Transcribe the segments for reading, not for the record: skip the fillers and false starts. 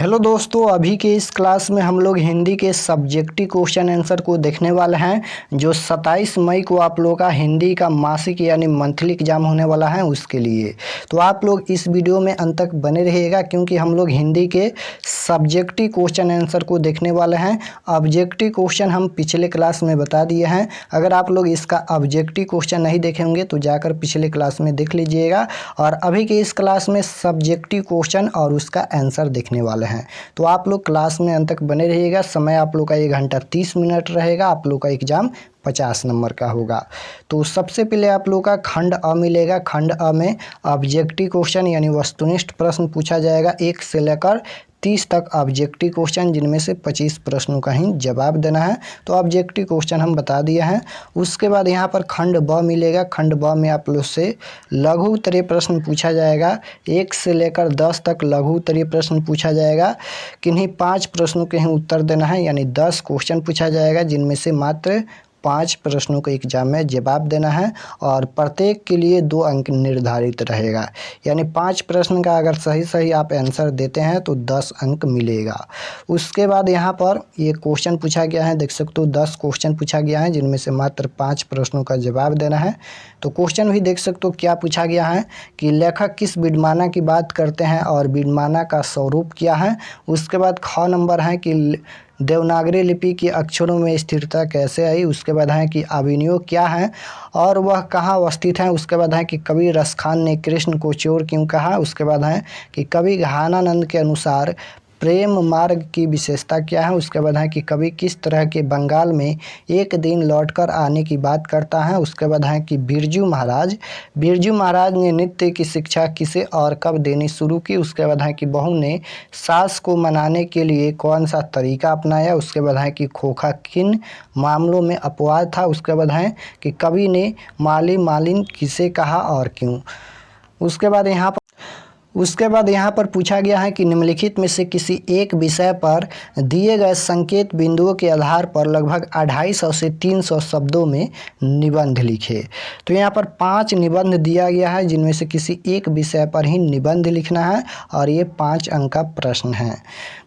Hello दोस्तों, अभी के इस क्लास में हम लोग हिंदी के सब्जेक्टिव क्वेश्चन आंसर को देखने वाले हैं जो 27 मई को आप लोगों का हिंदी का मासिक यानी मंथली एग्जाम होने वाला है उसके लिए। तो आप लोग इस वीडियो में अंत तक बने रहिएगा क्योंकि हम लोग हिंदी के सब्जेक्टिव क्वेश्चन आंसर को देखने वाले हैं। ऑब्जेक्टिव क्वेश्चन हम पिछले क्लास में बता दिए हैं। अगर आप लोग इसका ऑब्जेक्टिव क्वेश्चन नहीं देखे होंगे तो जाकर पिछले क्लास में देख लीजिएगा। और अभी के इस क्लास में सब्जेक्टिव क्वेश्चन और उसका आंसर देखने वाले हैं। तो आप लोग क्लास में अंत तक बने रहिएगा। समय आप लोग का 1 घंटा 30 मिनट रहेगा। आप लोग का एग्जाम 50 नंबर का होगा। तो सबसे पहले आप लोग का खंड अ मिलेगा। खंड अ में ऑब्जेक्टिव क्वेश्चन यानी वस्तुनिष्ठ प्रश्न पूछा जाएगा 1 से लेकर 30 तक ऑब्जेक्टिव क्वेश्चन, जिनमें से 25 प्रश्नों का ही जवाब देना है। तो ऑब्जेक्टिव क्वेश्चन हम बता दिए हैं। उसके बाद यहाँ पर खंड ब मिलेगा। खंड ब में आप लोग से लघु उत्तरीय प्रश्न पूछा जाएगा। 1 से लेकर 10 तक लघु उत्तरीय प्रश्न पूछा जाएगा। किन्हीं 5 प्रश्नों के ही उत्तर देना है, यानी 10 क्वेश्चन पूछा जाएगा, जिनमें से मात्र 5 प्रश्नों को एग्जाम में जवाब देना है और प्रत्येक के लिए 2 अंक निर्धारित रहेगा। यानी 5 प्रश्न का अगर सही आप आंसर देते हैं तो 10 अंक मिलेगा। उसके बाद यहाँ पर ये क्वेश्चन पूछा गया है, देख सकते हो 10 क्वेश्चन पूछा गया है, जिनमें से मात्र 5 प्रश्नों का जवाब देना है। तो क्वेश्चन भी देख सकते हो क्या पूछा गया है कि लेखक किस विडमाना की बात करते हैं और विडमाना का स्वरूप क्या है। उसके बाद ख नंबर है कि देवनागरी लिपि के अक्षरों में स्थिरता कैसे आई। उसके बाद है कि अभिनयोग क्या है और वह कहाँ अवस्थित है। उसके बाद है कि कवि रसखान ने कृष्ण को चोर क्यों कहा। उसके बाद है कि कवि घानानंद के अनुसार प्रेम मार्ग की विशेषता क्या है। उसके बाद है कि कवि किस तरह के बंगाल में एक दिन लौटकर आने की बात करता है। उसके बाद है कि बिरजू महाराज ने नृत्य की शिक्षा किसे और कब देनी शुरू की। उसके बाद है कि बहू ने सास को मनाने के लिए कौन सा तरीका अपनाया। उसके बाद है कि खोखा किन मामलों में अपवाद था। उसके बाद है कि कवि ने माली मालिन किसे कहा और क्यों। उसके बाद यहाँ पर पूछा गया है कि निम्नलिखित में से किसी एक विषय पर दिए गए संकेत बिंदुओं के आधार पर लगभग 250 से 300 शब्दों में निबंध लिखे। तो यहाँ पर 5 निबंध दिया गया है, जिनमें से किसी एक विषय पर ही निबंध लिखना है और ये 5 अंक का प्रश्न है।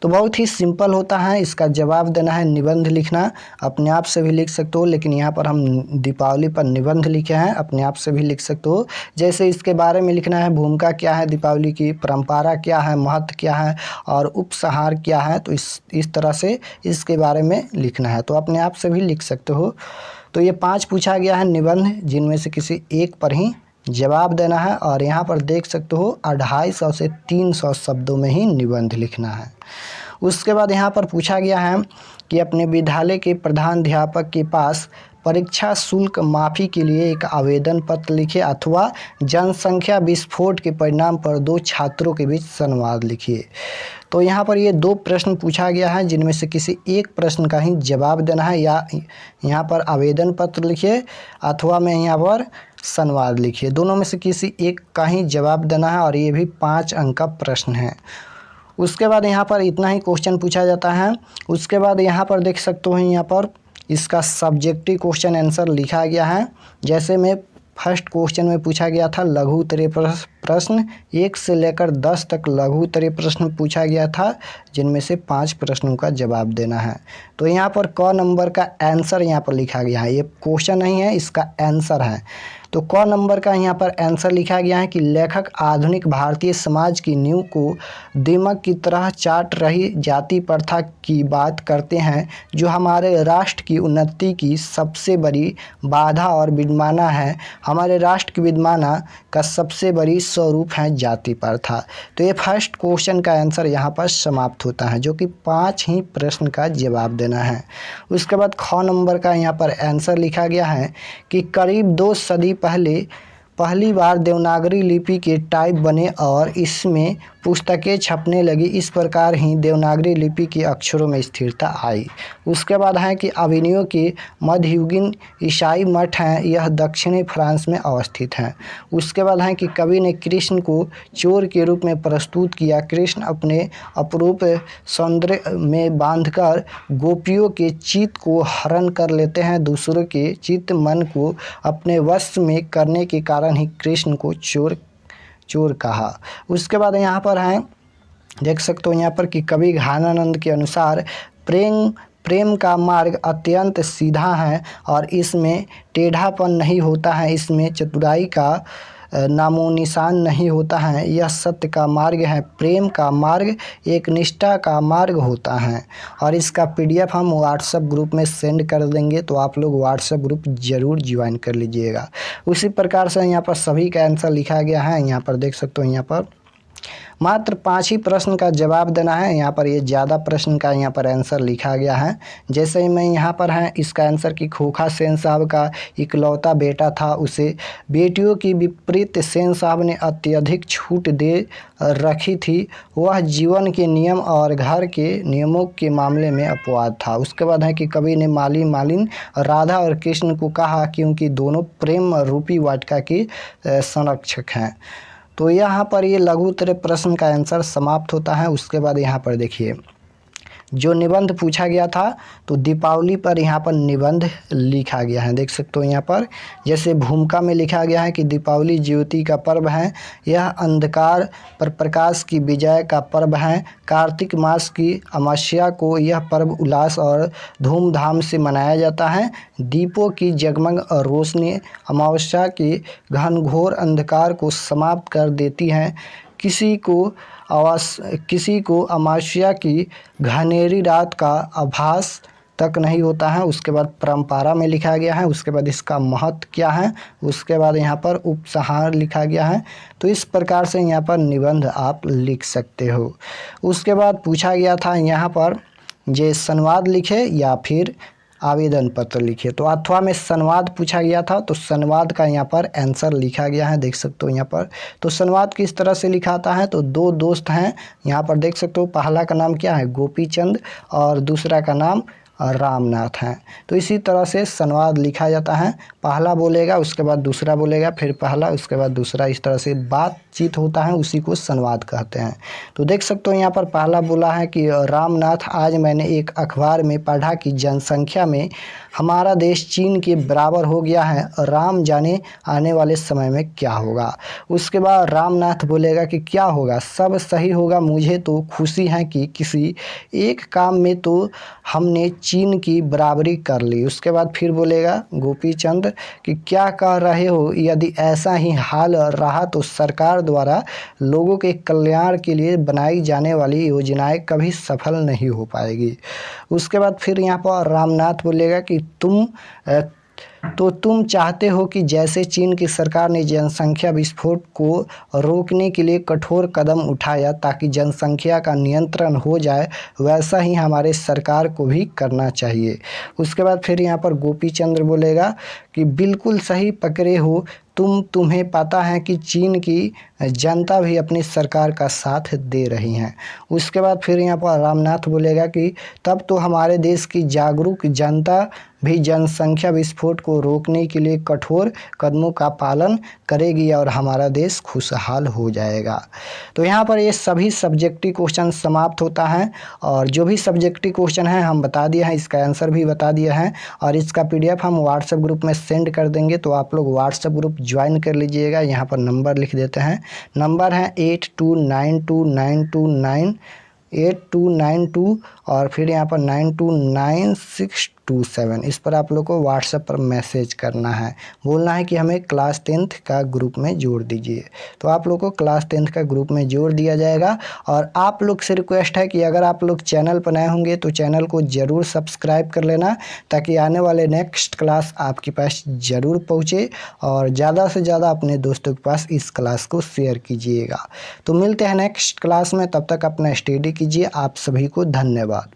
तो बहुत ही सिंपल होता है, इसका जवाब देना है निबंध लिखना। अपने आप से भी लिख सकते हो, लेकिन यहाँ पर हम दीपावली पर निबंध लिखे हैं, अपने आप से भी लिख सकते हो। जैसे इसके बारे में लिखना है, भूमिका क्या है दीपावली की, परंपरा क्या है, महत्व क्या है और उपसंहार क्या है। तो इस तरह से इसके बारे में लिखना है, तो अपने आप से भी लिख सकते हो। तो ये 5 पूछा गया है निबंध, जिनमें से किसी एक पर ही जवाब देना है। और यहाँ पर देख सकते हो 250 से 300 शब्दों में ही निबंध लिखना है। उसके बाद यहाँ पर पूछा गया है कि अपने विद्यालय के प्रधानाध्यापक के पास परीक्षा शुल्क माफ़ी के लिए एक आवेदन पत्र लिखिए अथवा जनसंख्या विस्फोट के परिणाम पर 2 छात्रों के बीच संवाद लिखिए। तो यहाँ पर ये 2 प्रश्न पूछा गया है, जिनमें से किसी एक प्रश्न का ही जवाब देना है। या यहाँ पर आवेदन पत्र लिखिए अथवा में यहाँ पर संवाद लिखिए, दोनों में से किसी एक का ही जवाब देना है और ये भी 5 अंक का प्रश्न है। उसके बाद यहाँ पर इतना ही क्वेश्चन पूछा जाता है। उसके बाद यहाँ पर देख सकते हो, यहाँ पर इसका सब्जेक्टिव क्वेश्चन आंसर लिखा गया है। जैसे में फर्स्ट क्वेश्चन में पूछा गया था लघु उत्तरीय प्रश्न, 1 से लेकर 10 तक लघु उत्तरीय प्रश्न पूछा गया था, जिनमें से 5 प्रश्नों का जवाब देना है। तो यहाँ पर क नंबर का आंसर यहाँ पर लिखा गया है, ये क्वेश्चन नहीं है, इसका आंसर है। तो क नंबर का यहाँ पर आंसर लिखा गया है कि लेखक आधुनिक भारतीय समाज की नींव को दीमक की तरह चाट रही जाति प्रथा की बात करते हैं, जो हमारे राष्ट्र की उन्नति की सबसे बड़ी बाधा और विडमाना है। हमारे राष्ट्र की विडमाना का सबसे बड़ी स्वरूप है जाति प्रथा। तो ये फर्स्ट क्वेश्चन का आंसर यहाँ पर समाप्त होता है, जो कि 5 ही प्रश्न का जवाब देना है। उसके बाद ख नंबर का यहाँ पर आंसर लिखा गया है कि करीब 2 सदी पहली बार देवनागरी लिपि के टाइप बने और इसमें पुस्तकें छपने लगी। इस प्रकार ही देवनागरी लिपि के अक्षरों में स्थिरता आई। उसके बाद है कि अभिनयों के मध्ययुगीन ईसाई मठ हैं, यह दक्षिणी फ्रांस में अवस्थित हैं। उसके बाद है कि कवि ने कृष्ण को चोर के रूप में प्रस्तुत किया। कृष्ण अपने अपरूप सौंदर्य में बांधकर गोपियों के चित्त को हरण कर लेते हैं। दूसरों के चित्त मन को अपने वश में करने के कारण ही कृष्ण को चोर कहा। उसके बाद यहाँ पर है देख सकते हो यहाँ पर कि कवि घानानंद के अनुसार प्रेम प्रेम का मार्ग अत्यंत सीधा है और इसमें टेढ़ापन नहीं होता है, इसमें चतुराई का नामो निशान नहीं होता है। यह सत्य का मार्ग है, प्रेम का मार्ग एक निष्ठा का मार्ग होता है। और इसका पीडीएफ हम व्हाट्सएप ग्रुप में सेंड कर देंगे, तो आप लोग व्हाट्सएप ग्रुप ज़रूर ज्वाइन कर लीजिएगा। उसी प्रकार से यहाँ पर सभी का आंसर लिखा गया है। यहाँ पर देख सकते हो, यहाँ पर मात्र 5 ही प्रश्न का जवाब देना है। यहाँ पर ये ज़्यादा प्रश्न का यहाँ पर आंसर लिखा गया है। जैसे ही मैं यहाँ पर है इसका आंसर कि खोखा सेन साहब का इकलौता बेटा था, उसे बेटियों की विपरीत सेन साहब ने अत्यधिक छूट दे रखी थी। वह जीवन के नियम और घर के नियमों के मामले में अपवाद था। उसके बाद है कि कवि ने माली मालिन राधा और कृष्ण को कहा क्योंकि दोनों प्रेम रूपी वाटिका के संरक्षक हैं। तो यहाँ पर ये लघुत्तरीय प्रश्न का आंसर समाप्त होता है। उसके बाद यहाँ पर देखिए जो निबंध पूछा गया था, तो दीपावली पर यहाँ पर निबंध लिखा गया है। देख सकते हो यहाँ पर जैसे भूमिका में लिखा गया है कि दीपावली ज्योति का पर्व है, यह अंधकार पर प्रकाश की विजय का पर्व है। कार्तिक मास की अमावस्या को यह पर्व उल्लास और धूमधाम से मनाया जाता है। दीपों की जगमग और रोशनी अमावस्या के घनघोर अंधकार को समाप्त कर देती है। किसी को अमावस्या की घनेरी रात का आभास तक नहीं होता है। उसके बाद परंपरा में लिखा गया है। उसके बाद इसका महत्व क्या है, उसके बाद यहाँ पर उपसंहार लिखा गया है। तो इस प्रकार से यहाँ पर निबंध आप लिख सकते हो। उसके बाद पूछा गया था यहाँ पर जे संवाद लिखे या फिर आवेदन पत्र लिखे। तो अथवा में संवाद पूछा गया था, तो संवाद का यहाँ पर आंसर लिखा गया है। देख सकते हो यहाँ पर तो संवाद किस तरह से लिखाता है, तो दो दोस्त हैं यहाँ पर देख सकते हो। पहला का नाम क्या है, गोपीचंद, और दूसरा का नाम रामनाथ हैं। तो इसी तरह से संवाद लिखा जाता है। पहला बोलेगा, उसके बाद दूसरा बोलेगा, फिर पहला, उसके बाद दूसरा, इस तरह से बातचीत होता है, उसी को संवाद कहते हैं। तो देख सकते हो यहाँ पर पहला बोला है कि रामनाथ, आज मैंने एक अखबार में पढ़ा कि जनसंख्या में हमारा देश चीन के बराबर हो गया है। राम जाने आने वाले समय में क्या होगा। उसके बाद रामनाथ बोलेगा कि क्या होगा, सब सही होगा। मुझे तो खुशी है कि किसी एक काम में तो हमने चीन की बराबरी कर ली। उसके बाद फिर बोलेगा गोपीचंद कि क्या कह रहे हो, यदि ऐसा ही हाल रहा तो सरकार द्वारा लोगों के कल्याण के लिए बनाई जाने वाली योजनाएं कभी सफल नहीं हो पाएगी। उसके बाद फिर यहाँ पर रामनाथ बोलेगा कि तुम चाहते हो कि जैसे चीन की सरकार ने जनसंख्या विस्फोट को रोकने के लिए कठोर कदम उठाया ताकि जनसंख्या का नियंत्रण हो जाए, वैसा ही हमारे सरकार को भी करना चाहिए। उसके बाद फिर यहाँ पर गोपीचंद्र बोलेगा कि बिल्कुल सही पकड़े हो, तुम्हें पता है कि चीन की जनता भी अपनी सरकार का साथ दे रही हैं। उसके बाद फिर यहाँ पर रामनाथ बोलेगा कि तब तो हमारे देश की जागरूक जनता भी जनसंख्या विस्फोट को रोकने के लिए कठोर कदमों का पालन करेगी और हमारा देश खुशहाल हो जाएगा। तो यहाँ पर ये सभी सब्जेक्टिव क्वेश्चन समाप्त होता है, और जो भी सब्जेक्टिव क्वेश्चन है हम बता दिया है, इसका आंसर भी बता दिया है, और इसका पीडीएफ हम व्हाट्सएप ग्रुप में सेंड कर देंगे। तो आप लोग व्हाट्सएप ग्रुप ज्वाइन कर लीजिएगा। यहाँ पर नंबर लिख देते हैं, नंबर है 8292 और फिर यहाँ पर 929627। इस पर आप लोग को व्हाट्सएप पर मैसेज करना है, बोलना है कि हमें क्लास 10th का ग्रुप में जोड़ दीजिए। तो आप लोग को क्लास 10th का ग्रुप में जोड़ दिया जाएगा। और आप लोग से रिक्वेस्ट है कि अगर आप लोग चैनल पर नए होंगे तो चैनल को ज़रूर सब्सक्राइब कर लेना, ताकि आने वाले नेक्स्ट क्लास आपके पास ज़रूर पहुँचे, और ज़्यादा से ज़्यादा अपने दोस्तों के पास इस क्लास को शेयर कीजिएगा। तो मिलते हैं नेक्स्ट क्लास में, तब तक अपना स्टडी कीजिए। आप सभी को धन्यवाद।